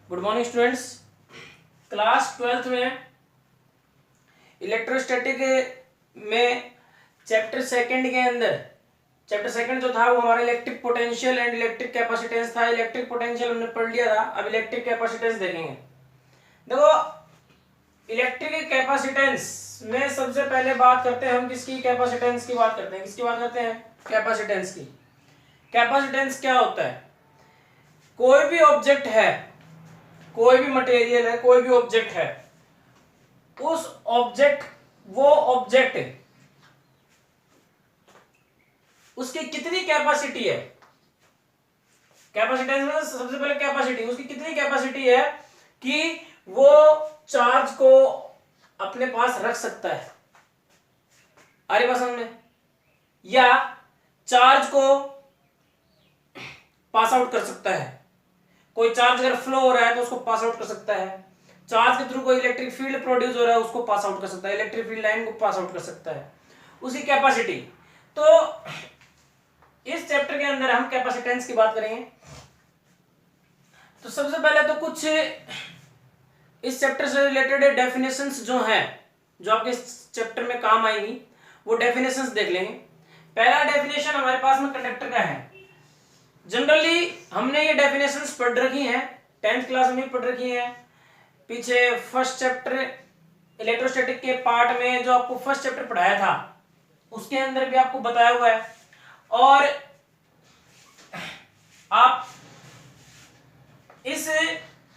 Good morning students. Class 12th में electrostatic में chapter second के अंदर चैप्टर सेकंड जो था वो हमारा electric potential and electric capacitance था। इलेक्ट्रिक पोटेंशियल हमने पढ़ लिया था, अब इलेक्ट्रिक कैपेसिटेंस देखेंगे। देखो, इलेक्ट्रिक कैपेसिटेंस में सबसे पहले बात करते हैं हम किसकी, कैपेसिटेंस की बात करते हैं। किसकी बात करते हैं? कैपेसिटेंस की। कैपेसिटेंस क्या होता है? कोई भी ऑब्जेक्ट है, कोई भी मटेरियल है, कोई भी ऑब्जेक्ट है, उस ऑब्जेक्ट उसकी कितनी कैपेसिटी है। कैपेसिटेंस में सबसे पहले कैपेसिटी, उसकी कितनी कैपेसिटी है कि वो चार्ज को अपने पास रख सकता है, अरे बात समझ में, या चार्ज को पास आउट कर सकता है। कोई चार्ज अगर फ्लो हो रहा है तो उसको पास आउट कर सकता है। चार्ज के थ्रू कोई इलेक्ट्रिक फील्ड प्रोड्यूस हो रहा है उसको पास आउट कर सकता है, इलेक्ट्रिक फील्ड लाइन को पास आउट कर सकता है, उसकी कैपेसिटी। तो इस चैप्टर के अंदर हम कैपेसिटेंस की बात करेंगे। तो सबसे पहले तो कुछ इस चैप्टर से रिलेटेड डेफिनेशंस जो हैं, जो आपके इस चैप्टर में काम आएंगी, वो डेफिनेशंस देख लेंगे। पहला डेफिनेशन हमारे पास में कंडक्टर का है। जनरली हमने ये डेफिनेशंस पढ़ रखी हैं, 10th क्लास में पढ़ रखी हैं। पीछे फर्स्ट चैप्टर इलेक्ट्रोस्टैटिक के पार्ट में जो आपको फर्स्ट चैप्टर पढ़ाया था उसके अंदर भी आपको बताया हुआ है। और आप इस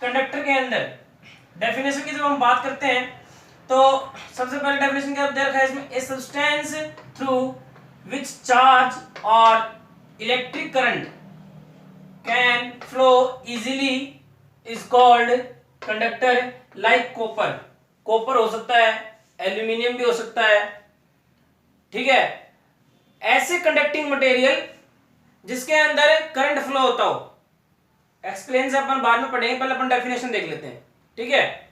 कंडक्टर के अंदर डेफिनेशन की जब हम बात करते हैं तो सबसे पहले डेफिनेशन क्या दे रखा है इसमें, a substance through which charge और electric current can flow easily is called conductor. Like copper, copper हो सकता है, एल्यूमिनियम भी हो सकता है, ठीक है। ऐसे कंडक्टिंग मटेरियल जिसके अंदर करंट फ्लो होता हो। एक्सप्लेन से अपन बाद में पढ़ेंगे, पहले अपन डेफिनेशन देख लेते हैं, ठीक है।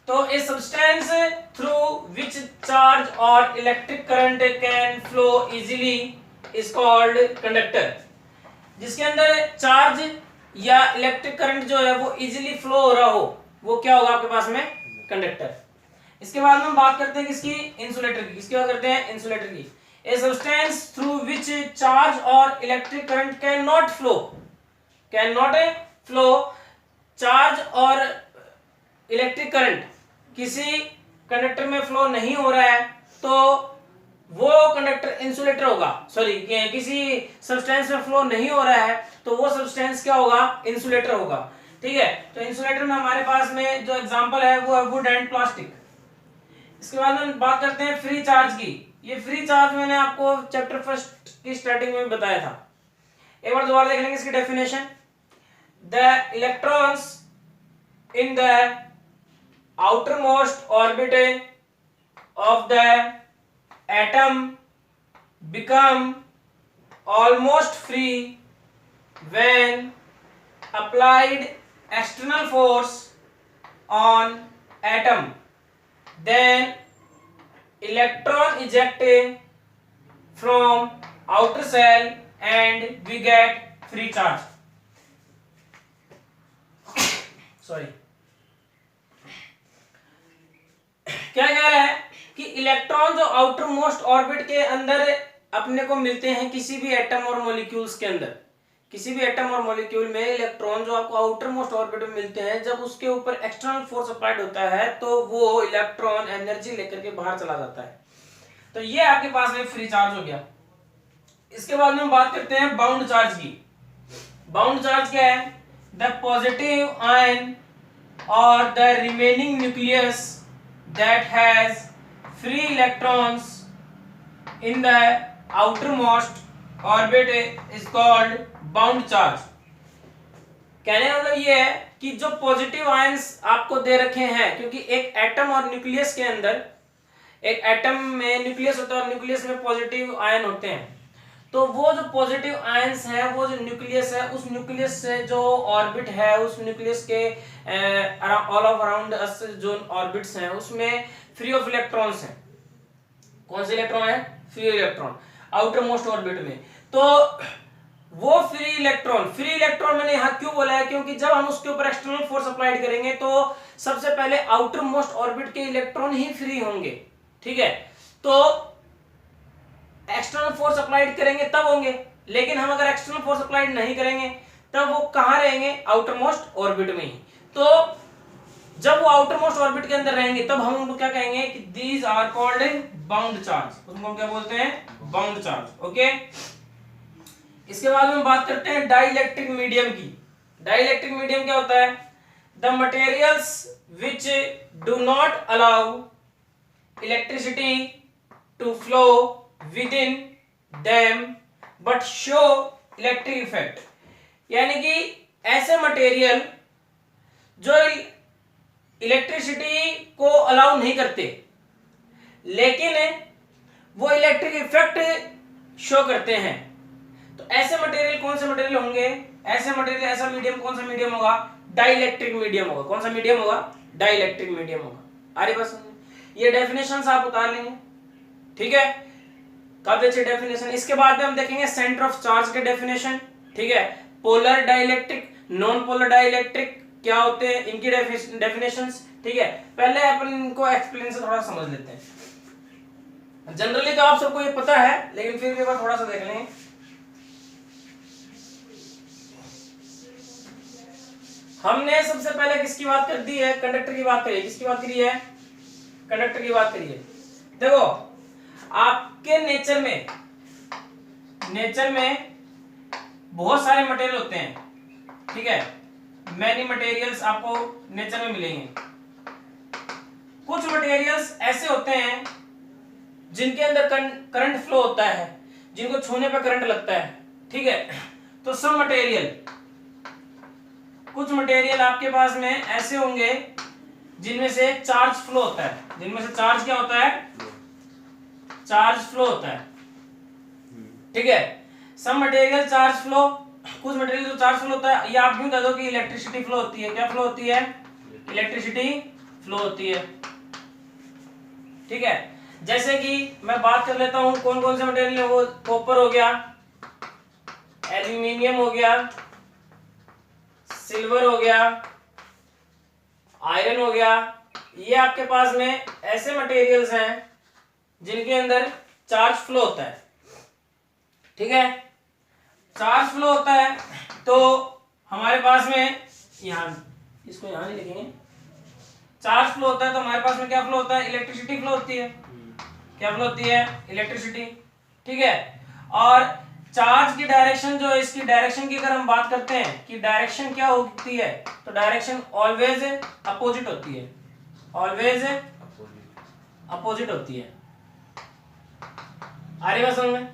तो a substance through which charge और electric current can flow easily is called conductor. जिसके अंदर चार्ज या इलेक्ट्रिक करंट जो है वो इजीली फ्लो हो रहा हो, वो क्या होगा आपके पास में? कंडक्टर। इसके बाद में हम बात करते हैं किसकी? इंसुलेटर की। किसकी बात करते हैं? इंसुलेटर की। A substance through which charge और electric current can not flow, charge और इलेक्ट्रिक करंट किसी कंडक्टर में फ्लो नहीं हो रहा है तो वो कंडक्टर इंसुलेटर होगा। सॉरी, किसी सब्सटेंस में फ्लो नहीं हो रहा है तो वो सब्सटेंस क्या होगा? इंसुलेटर होगा, ठीक है। तो इंसुलेटर में हमारे पास में जो एग्जांपल है वो है वुड एंड प्लास्टिक। इसके बाद हम बात करते हैं फ्री चार्ज की। ये फ्री चार्ज मैंने आपको चैप्टर फर्स्ट की स्टार्टिंग में बताया था। एक बार दोबारा देख लेंगे इसकी definition. The electrons in the outermost orbit of the atom become almost free when applied external force on atom, then electron ejected from outer shell and we get free charge. Sorry, क्या कह रहा है कि electron जो outer most orbit के अंदर अपने को मिलते हैं किसी भी एटम और मॉलिक्यूल्स के अंदर, किसी भी एटम और मॉलिक्यूल में इलेक्ट्रॉन जो आपको आउटर मोस्ट ऑर्बिट में मिलते हैं, जब उसके ऊपर एक्सटर्नल फोर्स अप्लाइड होता है तो वो इलेक्ट्रॉन एनर्जी लेकर के बाहर चला जाता है। तो ये आपके पास में फ्री चार्ज हो गया। इसके बाद में हम बात करते हैं बाउंड चार्ज की। बाउंड चार्ज क्या है? द पॉजिटिव आयन और the remaining nucleus that has free electrons in the outermost orbit is called bound charge। कहने का मतलब ये है कि जो पॉजिटिव आयंस आपको दे रखे हैं, क्योंकि एक एटम और न्यूक्लियस के अंदर, एक एटम में न्यूक्लियस होता है और न्यूक्लियस में पॉजिटिव आयन होते हैं, तो वो जो पॉजिटिव आयंस है, वो जो न्यूक्लियस है, उस न्यूक्लियस से जो ऑर्बिट है, उस न्यूक्लियस के ऑल ऑफ अराउंड अस जो ऑर्बिट्स हैं उसमें फ्री ऑफ इलेक्ट्रॉन्स हैं। कौन से इलेक्ट्रॉन है? Free electron outer most orbit में। तो वो फ्री इलेक्ट्रॉन मैंने यहां क्यों बोला है, क्योंकि जब हम उसके ऊपर एक्सटर्नल फोर्स अप्लाइड करेंगे तो सबसे पहले आउटर मोस्ट ऑर्बिट के इलेक्ट्रॉन ही फ्री होंगे, ठीक है। तो एक्सटर्नल फोर्स अप्लाइड करेंगे तब होंगे, लेकिन हम अगर एक्सटर्नल फोर्स अप्लाइड नहीं करेंगे तब वो कहां रहेंगे, आउटर मोस्ट ऑर्बिट में ही। तो जब वो आउटर मोस्ट ऑर्बिट के अंदर रहेंगे तब हम उनको क्या कहेंगे कि these are called bound charge, उनको क्या बोलते हैं, बाउंड चार्ज, ओके। इसके बाद में बात करते हैं डाइलेक्ट्रिक मीडियम की। डाइलेक्ट्रिक मीडियम क्या होता है, the materials which do not allow electricity to flow within them but show electric effect, यानी कि ऐसे मटेरियल जो इलेक्ट्रिसिटी को अलाउ नहीं करते लेकिन वो इलेक्ट्रिक इफेक्ट शो करते हैं। तो ऐसे मटेरियल कौन से मटेरियल होंगे, ऐसे मटेरियल, ऐसा मीडियम कौन सा मीडियम होगा, डाइलेक्ट्रिक मीडियम होगा। कौन सा मीडियम होगा, डाइलेक्ट्रिक मीडियम होगा। आ रही बात समझ, ये डेफिनेशंस आप उतार लेंगे, ठीक है, काफी अच्छी डेफिनेशन। इसके बाद में हम देखेंगे सेंटर ऑफ चार्ज के डेफिनेशन, ठीक है। Polar dielectric, non polar dielectric क्या होते हैं, इनकी डेफिनेशंस, ठीक है। पहले अपन इनको एक्सप्लेन से थोड़ा समझ लेते हैं। जनरली तो आप सबको ये पता है, लेकिन फिर भी थोड़ा सा देख लेंगे। हमने सबसे पहले किसकी बात कर दी है, कंडक्टर की बात करी है। किसकी बात करी है, कंडक्टर की बात करी है। देखो आपके नेचर में बहुत सारे मटेरियल होते हैं, ठीक है, मैनी मटेरियल्स आपको नेचर में मिलेंगे। कुछ मटेरियल्स ऐसे होते हैं जिनके अंदर करंट फ्लो होता है, जिनको छूने पर करंट लगता है, ठीक है। तो सब मटेरियल, कुछ मटेरियल आपके पास में ऐसे होंगे जिनमें से चार्ज फ्लो होता है, जिनमें से चार्ज क्या होता है, चार्ज फ्लो होता है, ठीक है। सम मटेरियल चार्ज फ्लो, कुछ मटेरियल जो चार्ज फ्लो होता है, या आप यूं कह दो कि इलेक्ट्रिसिटी फ्लो होती है। क्या फ्लो होती है, इलेक्ट्रिसिटी फ्लो होती है, ठीक है। जैसे कि मैं बात कर लेता हूं कौन कौन से मटेरियल है, वो कॉपर हो गया, एल्यूमिनियम हो गया, सिल्वर हो गया, आयरन हो गया। ये आपके पास में ऐसे मटेरियल्स हैं जिनके अंदर चार्ज फ्लो होता है, ठीक है। चार्ज फ्लो होता है तो हमारे पास में, यहां इसको यहां नहीं लिखेंगे, चार्ज फ्लो होता है तो हमारे पास में क्या फ्लो होता है, इलेक्ट्रिसिटी फ्लो होती है। क्या फ्लो होती है, इलेक्ट्रिसिटी, ठीक है। और चार्ज की डायरेक्शन जो है, इसकी डायरेक्शन की अगर हम बात करते हैं कि डायरेक्शन क्या होती है, तो डायरेक्शन ऑलवेज अपोजिट होती है, ऑलवेज अपोजिट होती है। आ रही बात समझ में,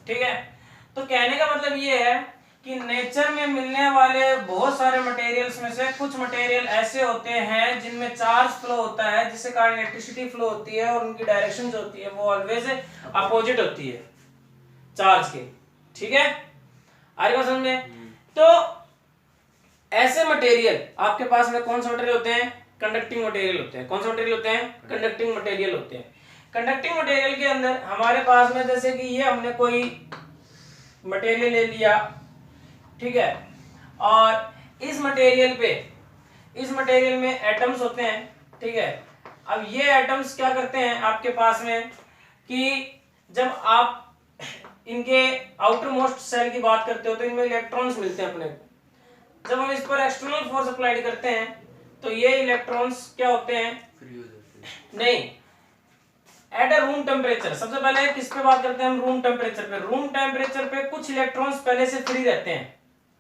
ठीक है। तो कहने का मतलब ये है कि नेचर में मिलने वाले बहुत सारे मटेरियल्स में से कुछ मटेरियल ऐसे होते हैं जिनमें चार्ज फ्लो होता है, जिससे कारण इलेक्ट्रिसिटी फ्लो होती है, और उनकी डायरेक्शन जो होती है वो ऑलवेज अपोजिट होती है चार्ज के, ठीक है। आ रही बात समझ में। तो ऐसे मटेरियल आपके पास में कौन से मटेरियल होते हैं, कंडक्टिंग मटेरियल होते हैं। कौन से मटेरियल होते हैं, कंडक्टिंग मटेरियल होते हैं। कंडक्टिंग मटेरियल के अंदर हमारे पास में, जैसे कि ये हमने कोई मटेरियल ले लिया, ठीक है, और इस मटेरियल में एटम्स होते हैं, ठीक है। अब ये एटम्स क्या करते हैं आपके पास में कि जब आप इनके आउटर मोस्ट सेल की बात करते हो तो इनमें इलेक्ट्रॉन्स मिलते हैं अपने को। जब हम इस पर एक्सटर्नल फोर्स अप्लाई करते हैं तो ये इलेक्ट्रॉन्स क्या होते हैं, फ्री हो जाते हैं। नहीं, एट अ रूम टेम्परेचर। सबसे पहले किस पे बात करते हैं हम, रूम टेम्परेचर पे। रूम टेम्परेचर पे कुछ इलेक्ट्रॉन्स पहले से फ्री रहते हैं,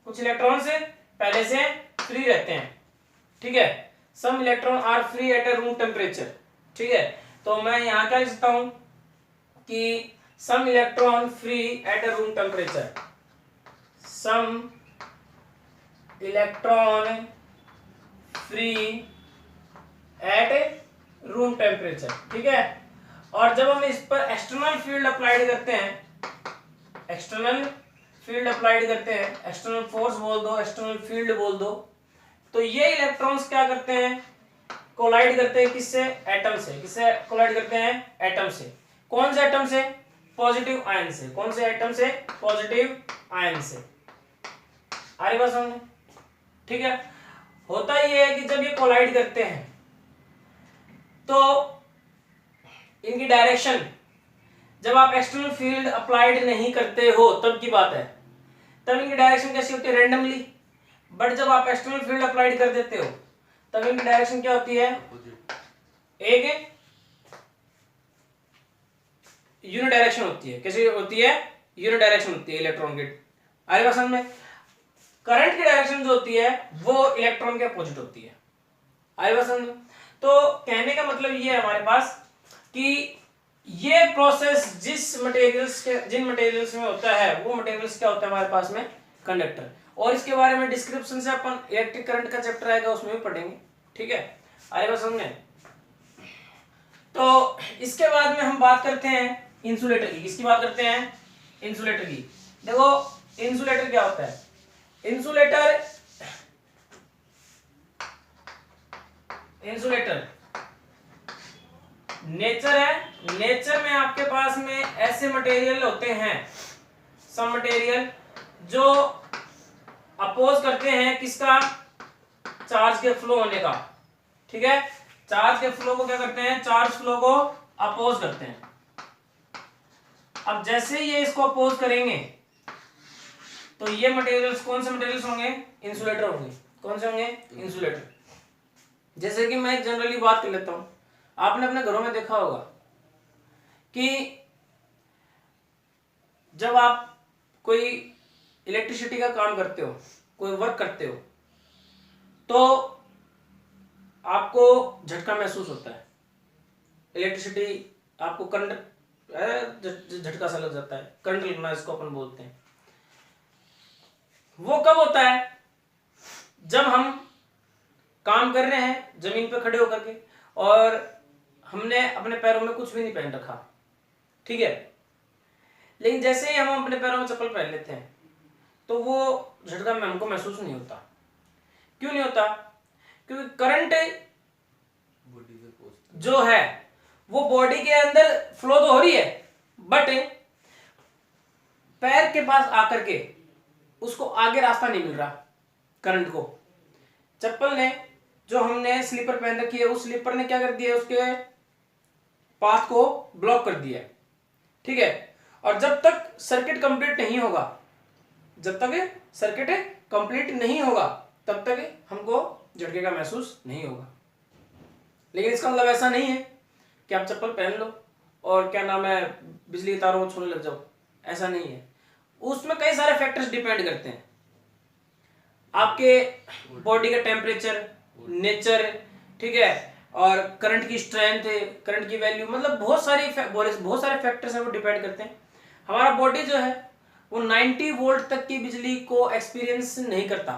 कुछ इलेक्ट्रॉन्स पहले से फ्री रहते हैं, ठीक है। Some electron are free at a room temperature, ठीक है। तो मैं यहां क्या लिख सकता हूं कि some electron free at a room temperature, some electron free at room temperature, ठीक है। और जब हम इस पर एक्सटर्नल फील्ड अप्लाइड करते हैं, एक्सटर्नल फील्ड अप्लाइड करते हैं, एक्सटर्नल फोर्स बोल दो, एक्सटर्नल फील्ड बोल दो, तो ये इलेक्ट्रॉन्स क्या करते हैं, कोलाइड करते हैं किससे, एटम से। किससे कोलाइड करते हैं, एटम से। कौन से एटम से, पॉजिटिव आयन से। कौन से एटम से, पॉजिटिव आयन से, आ रही बात समझ में? ठीक है, होता ये है कि जब ये कोलाइड करते हैं तो इनकी डायरेक्शन, जब आप एक्सटर्नल फील्ड अप्लाइड नहीं करते हो तब की बात है, तब इनकी डायरेक्शन कैसी होती है, रैंडमली। बट जब आप एक्सटर्नल फील्ड अप्लाइड कर देते हो तब इनकी डायरेक्शन क्या होती है, एक यूनिट डायरेक्शन होती है। कैसी होती है, यूनिट डायरेक्शन होती है इलेक्ट्रॉन की। आगे बात समझ में? करंट की डायरेक्शन जो होती है वो इलेक्ट्रॉन के अपोजिट होती है। आगे बात समझ में? तो कहने का मतलब ये है हमारे पास कि ये प्रोसेस जिन मटेरियल्स में होता है वो मटेरियल्स क्या होता है हमारे पास में, कंडक्टर। और इसके बारे में डिस्क्रिप्शन से अपन इलेक्ट्रिक करंट का चैप्टर आएगा उसमें भी पढ़ेंगे। ठीक है, आगे बात समझ में? तो इसके बाद में हम बात करते हैं इंसुलेटर की। किसकी बात करते हैं, इंसुलेटर की। देखो इंसुलेटर क्या होता है, इंसुलेटर नेचर है। नेचर में आपके पास में ऐसे मटेरियल होते हैं, सम मटेरियल जो अपोज करते हैं किसका, चार्ज के फ्लो होने का। ठीक है, चार्ज के फ्लो को क्या करते हैं, चार्ज फ्लो को अपोज करते हैं। अब जैसे ये इसको अपोज करेंगे तो ये मटेरियल्स कौन से मटेरियल्स होंगे, इंसुलेटर होंगे। कौन से होंगे, इंसुलेटर। जैसे कि मैं जनरली बात कर लेता हूं, आपने अपने घरों में देखा होगा कि जब आप कोई इलेक्ट्रिसिटी का काम करते हो, कोई वर्क करते हो, तो आपको झटका महसूस होता है। इलेक्ट्रिसिटी आपको करंट झटका सा लग जाता है, करंट लगना इसको अपन बोलते हैं। वो कब होता है, जब हम काम कर रहे हैं जमीन पे खड़े होकर के और हमने अपने पैरों में कुछ भी नहीं पहन रखा। ठीक है, लेकिन जैसे ही हम अपने पैरों में चप्पल पहन लेते हैं तो वो झटका हमको महसूस नहीं होता। क्यों नहीं होता, क्योंकि करंट जो है वो बॉडी के अंदर फ्लो तो हो रही है, बट पैर के पास आकर के उसको आगे रास्ता नहीं मिल रहा करंट को। चप्पल ने, जो हमने स्लीपर पहन रखी है, उस स्लीपर ने क्या कर दिया, उसके पाथ को ब्लॉक कर दिया। ठीक है, और जब तक सर्किट कंप्लीट नहीं होगा, तब तक हमको झटके का महसूस नहीं होगा। लेकिन इसका मतलब ऐसा नहीं है कि आप चप्पल पहन लो और क्या नाम है बिजली के तारों को छूने लग जाओ, ऐसा नहीं है। उसमें कई सारे फैक्टर्स डिपेंड करते हैं, आपके बॉडी का टेम्परेचर, नेचर, ठीक है, और करंट की स्ट्रेंथ, करंट की वैल्यू, मतलब बहुत सारे फैक्टर्स हैं वो डिपेंड करते हैं। हमारा बॉडी जो है वो 90 वोल्ट तक की बिजली को एक्सपीरियंस नहीं करता,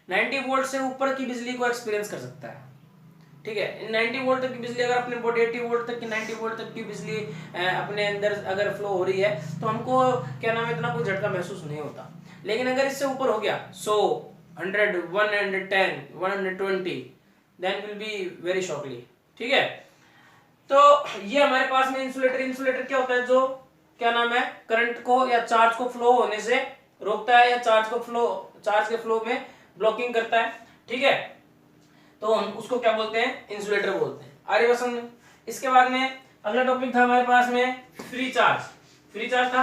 90 वोल्ट से ऊपर की बिजली को एक्सपीरियंस कर सकता है। ठीक है, 90 वोल्ट तक की बिजली, अगर अपने बॉडी 80 वोल्ट तक की 90 वोल्ट तक की बिजली अपने अंदर अगर फ्लो हो रही है तो हमको क्या नाम है इतना कोई झटका महसूस नहीं होता। लेकिन अगर इससे ऊपर हो गया 100, 100, 110, 120, then will be very shockly. ठीक है, तो ये हमारे पास में इंसुलेटर क्या होता है, जो क्या नाम है करंट को या चार्ज को फ्लो होने से रोकता है या चार्ज के फ्लो में ब्लॉकिंग करता है। ठीक है, तो हम उसको क्या बोलते हैं, इंसुलेटर बोलते हैं। आगे बस समझ। इसके बाद में अगला टॉपिक था हमारे पास में फ्री चार्ज था,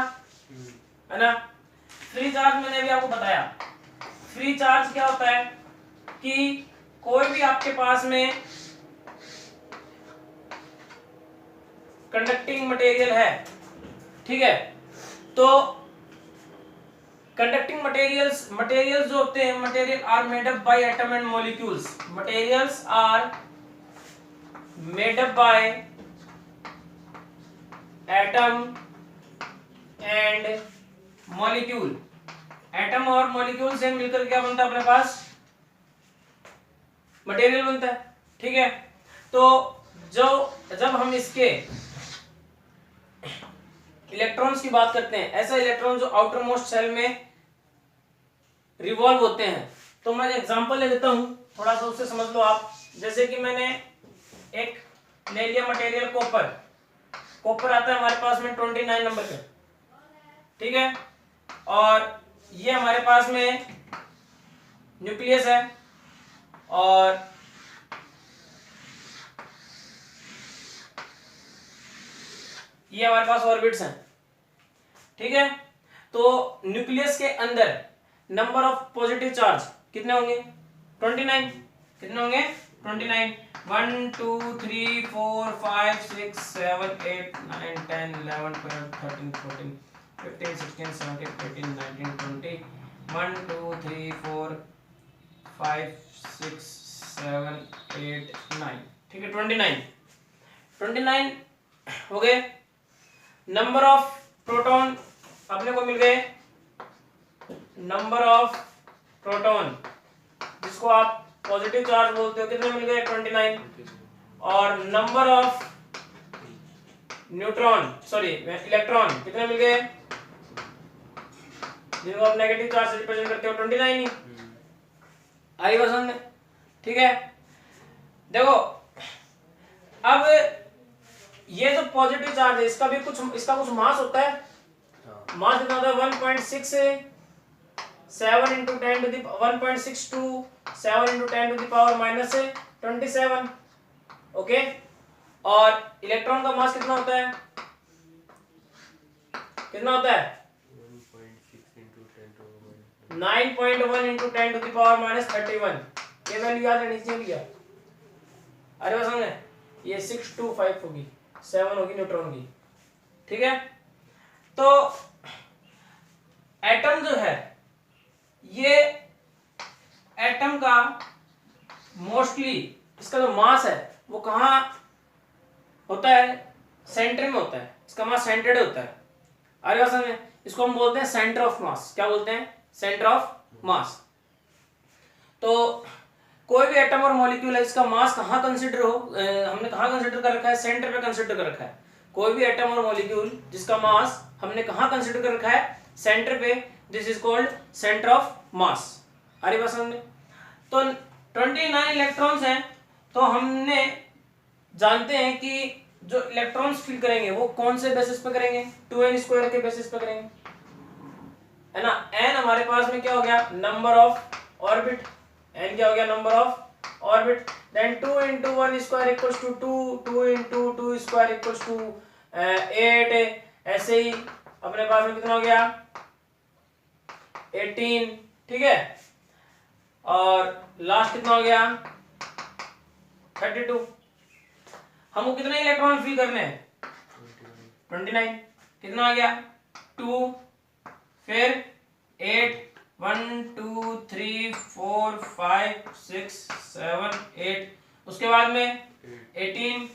है ना। फ्री चार्ज मैंने अभी आपको बताया। फ्री चार्ज क्या होता है कि कोई भी आपके पास में कंडक्टिंग मटेरियल है, ठीक है, तो कंडक्टिंग मटेरियल्स जो होते हैं, material are made up by atom and molecules. Materials are made up by atom and molecule. Atom और मॉलिक्यूल से मिलकर क्या बनता है अपने पास, मटेरियल बनता है। ठीक है, तो जब हम इसके इलेक्ट्रॉन्स की बात करते हैं, ऐसा इलेक्ट्रॉन जो आउटर मोस्ट सेल में रिवॉल्व होते हैं, तो मैं एग्जांपल ले लेता हूं, थोड़ा सा उससे समझ लो आप। जैसे कि मैंने एक ले लिया मटेरियल कॉपर आता है हमारे पास में 29 नंबर पे, ठीक है, और ये हमारे पास में न्यूक्लियस है और ये हमारे पास ऑर्बिट्स हैं, ठीक है। तो न्यूक्लियस के अंदर नंबर ऑफ पॉजिटिव चार्ज कितने होंगे? 29। कितने होंगे? 29। 1 2 3 4 5 6 7 8 9 10 11 12 13 14 15 16 17 18 19 20 1 2 3 4 5 6 7 8 9, ठीक है। 29 हो गए। नंबर ऑफ प्रोटॉन अपने को मिल गए, नंबर ऑफ प्रोटॉन जिसको आप पॉजिटिव चार्ज बोलते हो, कितने मिल गए? 29। और number of neutron sorry electron कितने मिल गए जिनको आप नेगेटिव चार्ज से रिप्रेजेंट करते हो? 29 ही। आई बात समझ में? ठीक है। देखो अब ये जो पॉजिटिव चार्ज है इसका कुछ मास होता है। मास कितना होता है? 1.67 into 10 to the 1.62 7 into 10 to the power minus 27, okay. और इलेक्ट्रॉन का मास कितना होता है? कितना होता है? 9.1 into 10 to the power minus 31। ये वैल्यू याद रहनी चाहिए क्या? अरे बस समझे, ये 625 होगी, 7 होगी न्यूट्रॉन की, ठीक है। तो एटम जो है, ये एटम का मोस्टली इसका जो मास है वो कहाँ होता है? सेंटर में होता है। इसका मास सेंटर्ड होता है। अरे बात समझे, इसको हम बोलते हैं सेंटर ऑफ मास। क्या बोलते हैं? Centre of mass. तो कोई भी एटम और मॉलिक्यूल है इसका मास कहाँ कंसिडर हो, हमने कहाँ कंसिडर कर रखा है? सेंटर पे कंसिडर कर रखा है। कोई भी एटम और मॉलिक्यूल जिसका मास हमने कहाँ कंसिडर कर रखा है? सेंटर पे। This is called centre of मास। अरे बस हमने तो 29 इलेक्ट्रॉन्स हैं। तो हमने जानते हैं कि जो इलेक्ट्रॉन्स फील करेंगे वो कौन से बेसिस पे करेंगे? 2n² के बेसिस पे करेंगे, है ना। n हमारे पास में क्या हो गया? Number of orbit. n क्या हो गया? Number of orbit. Then 2 into 1² equals to 2, 2 into 2² equals to 8। ऐसे ही अपने पास में कितना हो गया? 18, ठीक है। और लास्ट कितना हो गया? 32। हमको कितने इलेक्ट्रॉन फील करने हैं? 29। कितना आ गया? 2, फिर 8, 1 2 3 4 5 6 7 8, उसके बाद में 18,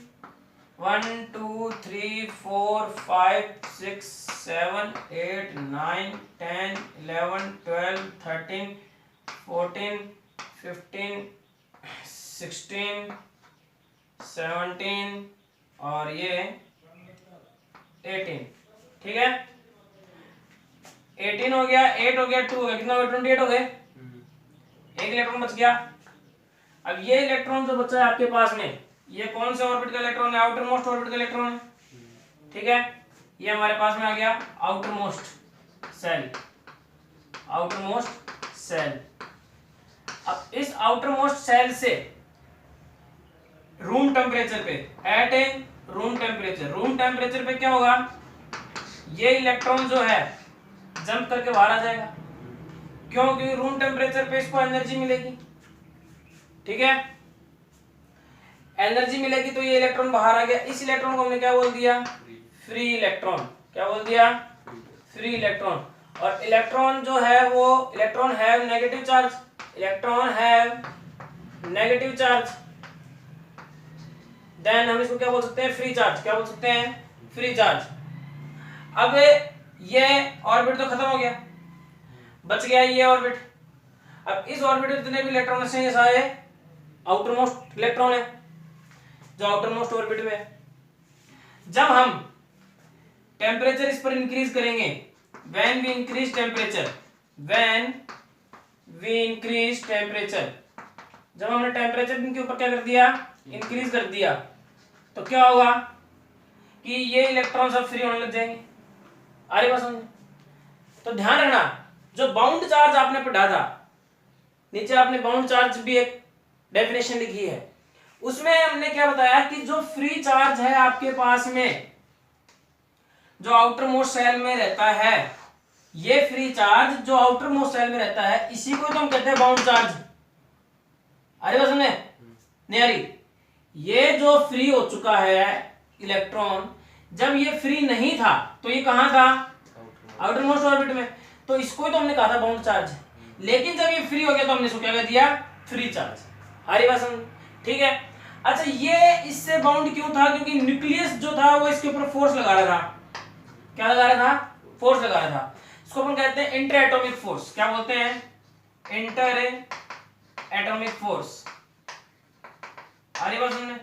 1 2 3 4 5 6 7 8 9 10 11 12 13 14 15 16 17 और ये 18, ठीक है। 18 हो गया, 8 हो गया, 2 हो गया, कितना हो गया? 28 हो गए। एक इलेक्ट्रॉन बच गया। अब ये इलेक्ट्रॉन जो बचा है आपके पास में, ये कौन से ऑर्बिट का इलेक्ट्रॉन है? आउटर मोस्ट ऑर्बिट का इलेक्ट्रॉन है, ठीक है। ये हमारे पास में आ गया outer most shell. Outer most shell. अब इस आउटर मोस्ट सेल से रूम टेम्परेचर पे, एट ए रूम टेम्परेचर पे क्या होगा? ये इलेक्ट्रॉन जो है जंप करके बाहर आ जाएगा। क्यों? क्योंकि रूम टेम्परेचर पे इसको एनर्जी मिलेगी, ठीक है। एनर्जी मिलेगी तो ये इलेक्ट्रॉन बाहर आ गया। इस इलेक्ट्रॉन को हमने क्या बोल दिया? Free electron. क्या बोल दिया? Free electron. और इलेक्ट्रॉन जो है वो electron have negative charge. Electron have negative charge, then हम इसको क्या बोल सकते हैं? Free charge. क्या बोल सकते हैं? Free charge. अब ये ऑर्बिट तो खत्म हो गया, बच गया ये ऑर्बिट। अब इस ऑर्बिट में जितने भी इलेक्ट्रॉन हैं ये सारे आउटर मोस्ट इलेक्ट्रॉन है जो आउटर मोस्ट ऑर्बिट में है। जब हम टेम्परेचर इस पर इंक्रीज करेंगे, व्हेन वी इंक्रीज टेम्परेचर, जब हमने टेम्परेचर इनके ऊपर क्या कर दिया? इंक्रीज कर दिया, तो क्या होगा कि ये इलेक्ट्रॉन सब फ्री होने लग जाएंगे। अरे बस समझे। तो ध्यान रखना, जो बाउंड चार्ज आपने पढ़ा था नीचे आपने बाउंड चार्ज भी एक डेफिनेशन लिखी है, उसमें हमने क्या बताया कि जो फ्री चार्ज है आपके पास में, जो आउटर मोस्ट सेल में रहता है, ये फ्री चार्ज जो आउटर मोस्ट सेल में रहता है, इसी को तो हम कहते हैं बाउंड चार्ज। अरे बस समझे नहीं आ रही? ये जो फ्री हो चुका है इलेक्ट्रॉन, जब ये फ्री नहीं था तो ये कहां था? आउटर मोस्ट ऑर्बिट में। तो इसको तो हमने कहा था बाउंड चार्ज, लेकिन जब ये फ्री हो गया तो हमने इसको क्या कह दिया? Free charge. हरी बात समझ? ठीक है। अच्छा, ये इससे बाउंड क्यों था? क्योंकि न्यूक्लियस जो था वो इसके ऊपर फोर्स लगा रहा था। क्या लगा रहा था? फोर्स लगा रहा था। इसको अपन कहते हैं इंटर एटॉमिक फोर्स। क्या बोलते हैं? Inter atomic force. हरी बात समझे?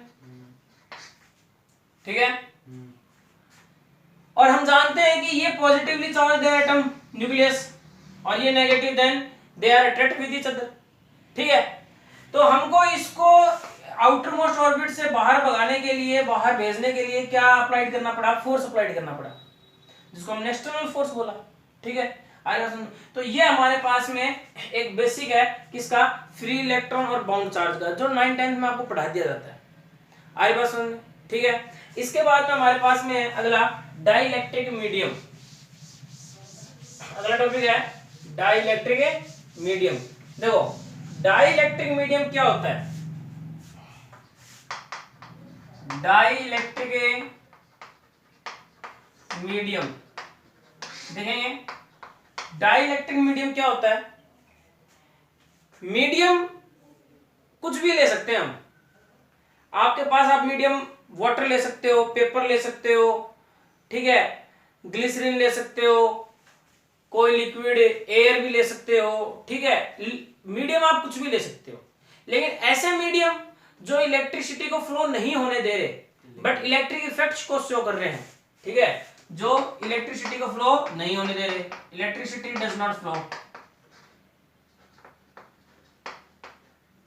ठीक है। और हम जानते हैं कि ये पॉजिटिवली चार्ज्ड है एटम न्यूक्लियस, और ये negative, then they are attract with each other. ठीक है। तो हमको इसको आउटर मोस्ट ऑर्बिट से बाहर भगाने के लिए, बाहर भेजने के लिए क्या अप्लाइड करना पड़ा? फोर्स अप्लाइड करना पड़ा, जिसको हमने एक्सटर्नल फोर्स बोला। ठीक है। तो ये हमारे पास में एक बेसिक है किसका? फ्री इलेक्ट्रॉन और बाउंड चार्ज का, जो 9th-10th में आपको पढ़ा दिया जाता है। आई बात समझ में? ठीक है। इसके बाद में हमारे पास में अगला डाइलेक्ट्रिक मीडियम। अगला टॉपिक है डाइलेक्ट्रिक मीडियम। देखो, डाइलेक्ट्रिक मीडियम क्या होता है? डाइलेक्ट्रिक मीडियम देखेंगे। डाइलेक्ट्रिक मीडियम क्या होता है? मीडियम कुछ भी ले सकते हैं हम। आपके पास, आप मीडियम वाटर ले सकते हो, पेपर ले सकते हो, ठीक है, ग्लिसरीन ले सकते हो, कोई लिक्विड एयर भी ले सकते हो। ठीक है, मीडियम आप कुछ भी ले सकते हो, लेकिन ऐसे मीडियम जो इलेक्ट्रिसिटी को फ्लो नहीं होने दे रहे, बट इलेक्ट्रिक इफेक्ट्स को शो कर रहे हैं। ठीक है, जो इलेक्ट्रिसिटी को फ्लो नहीं होने दे रहे, electricity does not flow,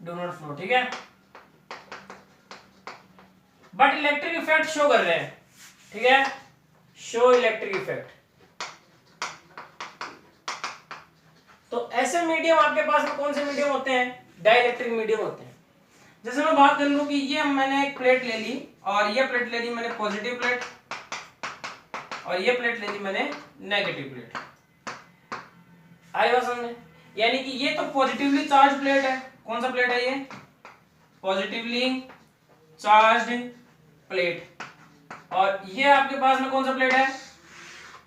do not flow. ठीक है, बट इलेक्ट्रिक इफेक्ट शो कर रहे हैं। ठीक है, शो इलेक्ट्रिक इफेक्ट। तो ऐसे मीडियम आपके पास में कौन से मीडियम होते हैं? डाइलेक्ट्रिक मीडियम होते हैं। जैसे मैं बात कर लूं कि ये मैंने एक प्लेट ले ली, और ये प्लेट ले ली मैंने पॉजिटिव प्लेट, और ये प्लेट ले ली मैंने नेगेटिव प्लेट। आई बात समझ में? यानी कि ये तो पॉजिटिवली चार्ज प्लेट है। कौन सा प्लेट है ये? Positively charged plate. और ये आपके पास में कौन सा प्लेट है?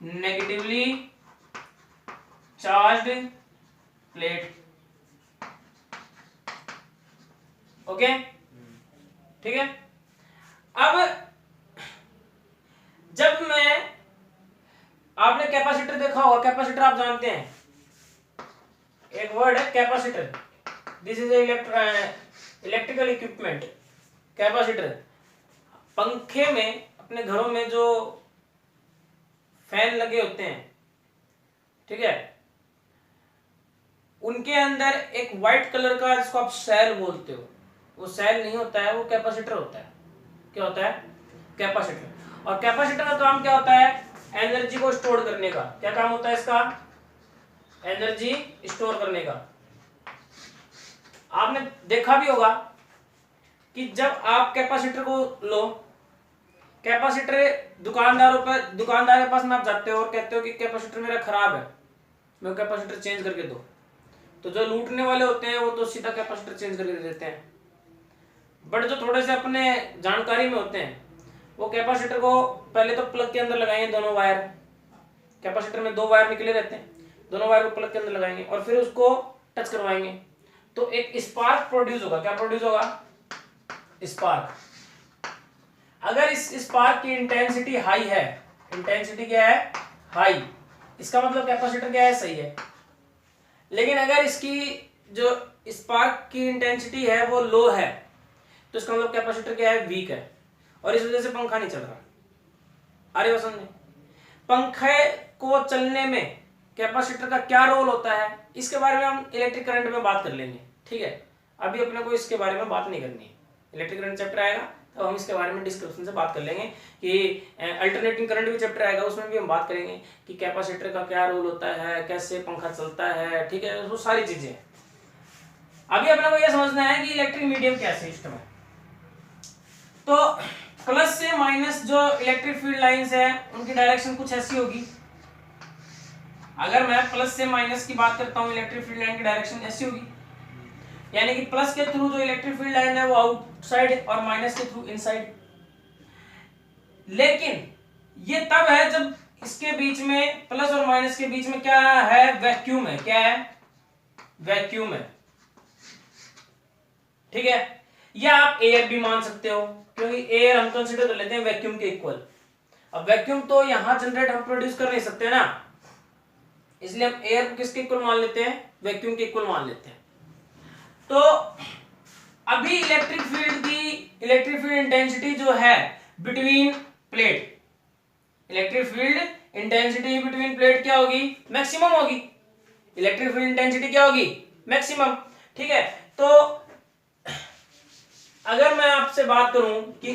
Negatively charged plate. ओके, ठीक है। अब जब मैं, आपने कैपेसिटर देखा होगा, कैपेसिटर आप जानते हैं, एक वर्ड है capacitor. This is electrical equipment. Capacitor पंखे में, अपने घरों में जो फैन लगे होते हैं, ठीक है, उनके अंदर एक व्हाइट कलर का, जिसको आप सेल बोलते हो, वो सेल नहीं होता है, वो कैपेसिटर होता है। क्या होता है? कैपेसिटर। और कैपेसिटर का काम क्या होता है? एनर्जी को स्टोर करने का। क्या काम होता है इसका? एनर्जी स्टोर करने का। आपने देखा भी होगा कि जब आप कैपेसिटर को लो, कैपेसिटर दुकानदार के पास में आप जाते हो और कहते हो कि कैपेसिटर मेरा खराब है, मैं कैपेसिटर चेंज करके दो, तो जो लूटने वाले होते हैं वो तो सीधा कैपेसिटर चेंज करके दे देते हैं। बट जो थोड़े से अपने जानकारी में होते हैं, वो कैपेसिटर को पहले तो प्लग के अंदर लगाएंगे, दोनों वायर, कैपेसिटर में 2 वायर निकले रहते हैं, दोनों वायर को प्लग के अंदर लगाएंगे और फिर उसको टच करवाएंगे, तो एक स्पार्क प्रोड्यूस होगा। क्या प्रोड्यूस होगा? स्पार्क। अगर इस स्पार्क की इंटेंसिटी हाई है, इंटेंसिटी क्या है? हाई, इसका मतलब कैपेसिटर क्या है? सही है। लेकिन अगर इसकी जो स्पार्क की इंटेंसिटी है वो लो है, तो इसका मतलब कैपेसिटर क्या है? वीक है, और इस वजह से पंखा नहीं चल रहा। अरे वसंत ने, पंखे को चलने में कैपेसिटर का क्या रोल होता है, इसके बारे में हम इलेक्ट्रिक करंट में बात कर लेंगे। ठीक है, अभी अपने को इसके बारे में बात नहीं करनी है। इलेक्ट्रिक करंट चैप्टर आएगा तो हम इसके बारे में डिस्क्रिप्शन से बात कर लेंगे, कि अल्टरनेटिंग करंट भी चैप्टर आएगा, उसमें भी हम बात करेंगे कि कैपेसिटर का क्या रोल होता है, कैसे पंखा चलता है। ठीक है, वो सारी चीजें। अभी अपने को यह समझना है कि इलेक्ट्रिक मीडियम क्या सिस्टम है। तो प्लस से माइनस जो इलेक्ट्रिक फील्ड लाइंस है उनकी डायरेक्शन कुछ ऐसी होगी। अगर मैं प्लस से माइनस की बात करता हूं, इलेक्ट्रिक फील्ड लाइन की डायरेक्शन ऐसी होगी, यानी कि प्लस के थ्रू जो इलेक्ट्रिक फील्ड लाइन है वो आउटसाइड और माइनस के थ्रू इनसाइड। लेकिन ये तब है जब इसके बीच में, प्लस और माइनस के बीच में क्या है, वैक्यूम है। क्या है? वैक्यूम है। ठीक है, या आप एयर भी मान सकते हो, क्योंकि एयर हम कंसीडर कर लेते हैं वैक्यूम के इक्वल। अब वैक्यूम तो यहां जनरेट हम प्रोड्यूस कर नहीं सकते ना, इसलिए हम एयर को किसके इक्वल मान लेते हैं, वैक्यूम के इक्वल मान लेते हैं। तो अभी इलेक्ट्रिक फील्ड इंटेंसिटी जो है between plate, electric field intensity between plate क्या होगी, मैक्सिमम होगी। इलेक्ट्रिक फील्ड इंटेंसिटी क्या होगी, मैक्सिमम। ठीक है, तो अगर मैं आपसे बात करूं कि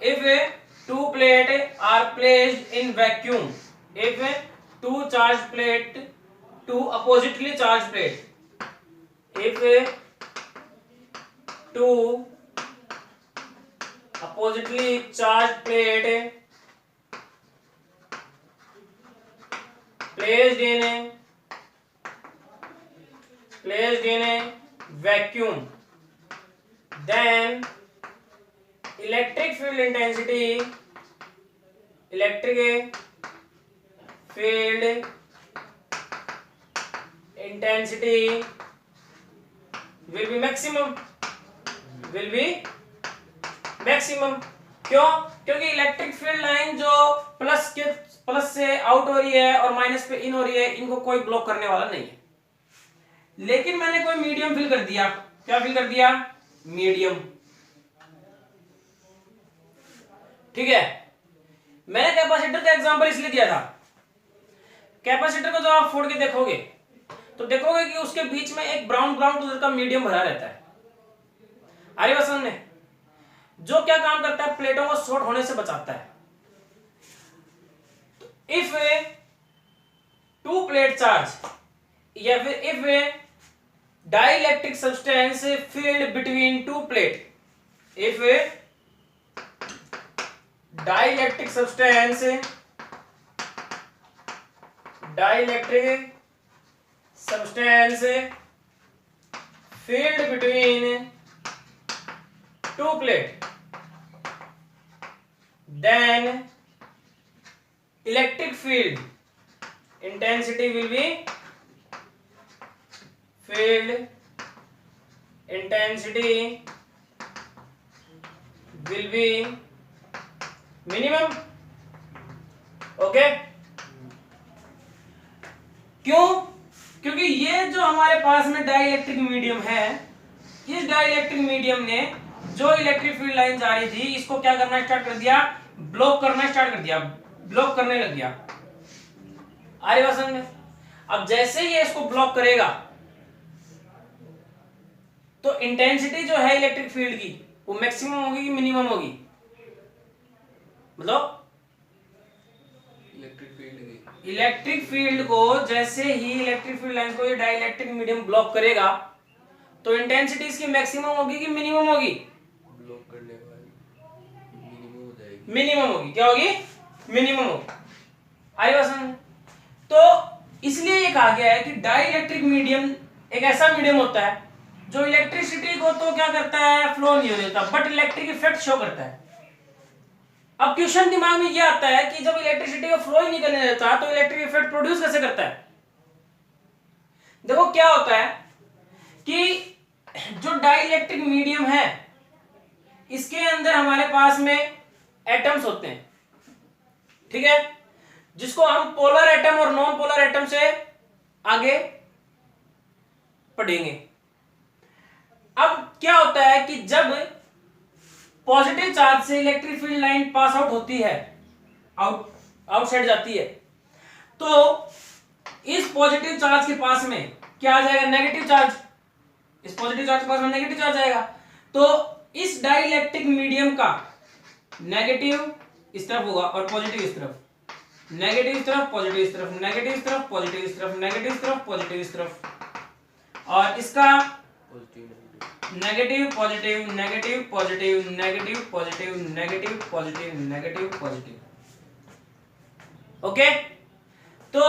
if two plate are placed in vacuum, if two charged plate, two oppositely charged plate, if two oppositely charged plate placed in a vacuum, then electric field intensity will be maximum, क्यों? क्योंकि electric field line जो plus से out हो रही है और minus पे इन हो रही है, इनको कोई ब्लॉक करने वाला नहीं है। लेकिन मैंने कोई मीडियम फिल कर दिया। क्या फिल कर दिया? मीडियम। ठीक है, मैंने कैपेसिटर का एग्जांपल इसलिए दिया था, कैपेसिटर को जब आप फोड़ के देखोगे तो देखोगे कि उसके बीच में एक ब्राउन कलर का मीडियम भरा रहता है। आगे बात समझ में? जो क्या काम करता है, प्लेटों को शॉर्ट होने से बचाता है। इफ टू प्लेट चार्ज या फिर if dielectric substance field between two plate, if dielectric substance filled between two plate, then electric field intensity will be minimum. Okay, क्यों? क्योंकि ये जो हमारे पास में डाइलेक्ट्रिक मीडियम है, इस डाइलेक्ट्रिक मीडियम ने जो इलेक्ट्रिक फील्ड लाइन जा रही थी, इसको क्या करना स्टार्ट कर दिया, ब्लॉक करना स्टार्ट कर दिया, ब्लॉक करने लग गया। आगे बात समझ में? अब जैसे ही ये इसको ब्लॉक करेगा तो इंटेंसिटी जो है इलेक्ट्रिक फील्ड की वो मैक्सिमम होगी कि मिनिमम होगी? मतलब इलेक्ट्रिक फील्ड को जैसे ही इलेक्ट्रिक फील्ड लाइन को ये डाइलेक्ट्रिक मीडियम ब्लॉक करेगा तो इंटेंसिटी इसकी मैक्सिमम होगी कि मिनिमम होगी? ब्लॉक करने के बाद मिनिमम हो जाएगी। मिनिमम होगी। क्या होगी? मिनिमम होगी। आई बात समझ? तो इसलिए ये कहा गया है कि डाइलेक्ट्रिक मीडियम एक ऐसा मीडियम होता है जो इलेक्ट्रिसिटी को तो क्या करता है, फ्लो नहीं होने देता, बट इलेक्ट्रिक इफेक्ट शो करता है। अब क्वेश्चन दिमाग में ये आता है कि जब इलेक्ट्रिसिटी को फ्लो ही नहीं करने देता तो इलेक्ट्रिक इफेक्ट प्रोड्यूस कैसे करता है? देखो क्या होता है कि जो डाइलेक्ट्रिक मीडियम है इसके अंदर हमारे पास में एटम्स होते हैं, ठीक है, जिसको हम पोलर एटम और नॉन पोलर एटम से आगे पढ़ेंगे। अब क्या होता है कि जब पॉजिटिव चार्ज से electric field line pass out होती है, आउटसाइड जाती है, तो इस पॉजिटिव चार्ज के पास में क्या आ जाएगा, नेगेटिव चार्ज। इस पॉजिटिव चार्ज के पास में नेगेटिव चार्ज आएगा, तो इस डाइलेक्ट्रिक मीडियम का नेगेटिव इस तरफ होगा और पॉजिटिव इस तरफ। नेगेटिव इस तरफ, पॉजिटिव इस तरफ, नेगेटिव इस तरफ, पॉजिटिव इस तरफ, नेगेटिव इस तरफ, पॉजिटिव इस तरफ। और इसका negative positive negative positive negative positive negative positive negative positive. Okay, तो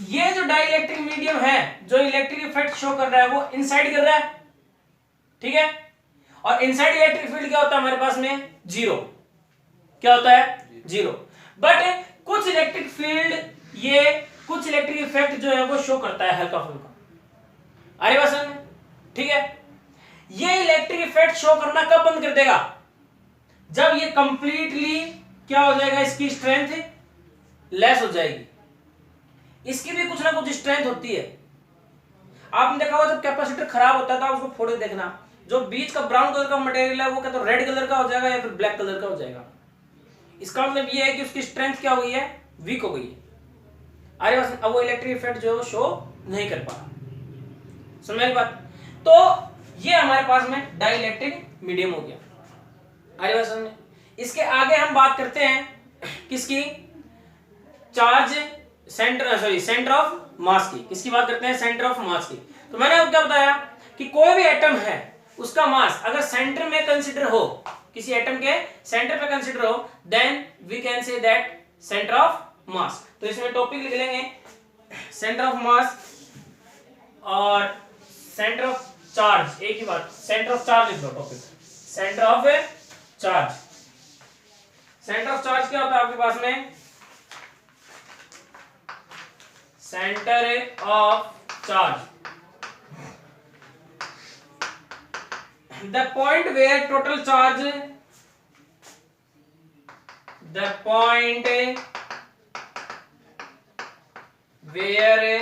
ये जो डाइलेक्ट्रिक मीडियम है जो इलेक्ट्रिक इफेक्ट शो कर रहा है वो इनसाइड कर रहा है, ठीक है। और इनसाइड इलेक्ट्रिक फील्ड क्या होता है हमारे पास में? जीरो। क्या होता है? जीरो। बट कुछ इलेक्ट्रिक फील्ड, ये कुछ इलेक्ट्रिक इफेक्ट जो है वो शो करता है हल्का फुल्का। अरे बस, ठीक है। ये इलेक्ट्रिक इफेक्ट शो करना कब बंद कर देगा? जब ये कंप्लीटली क्या हो जाएगा, इसकी स्ट्रेंथ लेस हो जाएगी। इसकी भी कुछ ना कुछ स्ट्रेंथ होती है। आपने देखा होगा जब कैपेसिटर खराब होता है तो आप उसको फोड़ के देखना, जो बीच का ब्राउन कलर का मटेरियल है वो क्या तो रेड कलर का हो जाएगा या फिर ब्लैक कलर का हो जाएगा। इसका मतलब ये है कि उसकी स्ट्रेंथ क्या हो गई है? वीक हो गई है। अरे बस, अब वो इलेक्ट्रिक इफेक्ट जो है वो शो नहीं कर पा रहा। समझ में बात? तो ये हमारे पास में डाइलेक्ट्रिक मीडियम हो गया। अरे बस, समझे? इसके आगे हम बात करते हैं किसकी? चार्ज सेंटर ऑफ मास की। किसकी बात करते हैं? सेंटर ऑफ मास की। तो मैंने आपको क्या बताया कि कोई भी एटम है उसका मास अगर सेंटर में कंसीडर हो, किसी एटम के सेंटर पे कंसीडर हो, then we can say that centre of mass. तो इसमें टॉपिक लिख लेंगे सेंटर ऑफ मास और सेंटर ऑफ चार्ज, एक ही बात, सेंटर ऑफ चार्ज लिख दो topic, centre of charge. Centre of charge क्या होता है आपके पास में? Centre of charge, the point where total charge, the point where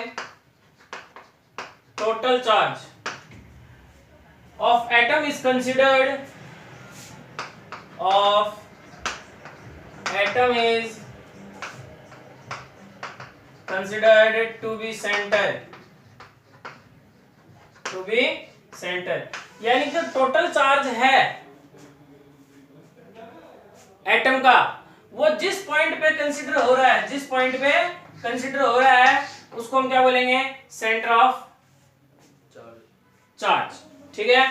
total charge of atom is considered, of atom is considered to be center, to be center। यानी कि total charge है atom का वो जिस पॉइंट पे consider हो रहा है, जिस पॉइंट पे कंसीडर हो रहा है उसको हम क्या बोलेंगे? सेंटर ऑफ चार्ज, ठीक है।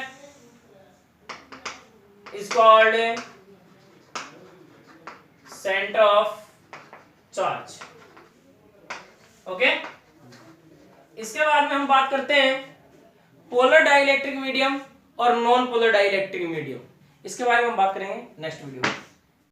Is called centre of charge. Okay, इसके बाद में हम बात करते हैं पोलर डाइलेक्ट्रिक मीडियम और नॉन पोलर डाइलेक्ट्रिक मीडियम। इसके बारे में हम बात करेंगे नेक्स्ट वीडियो में।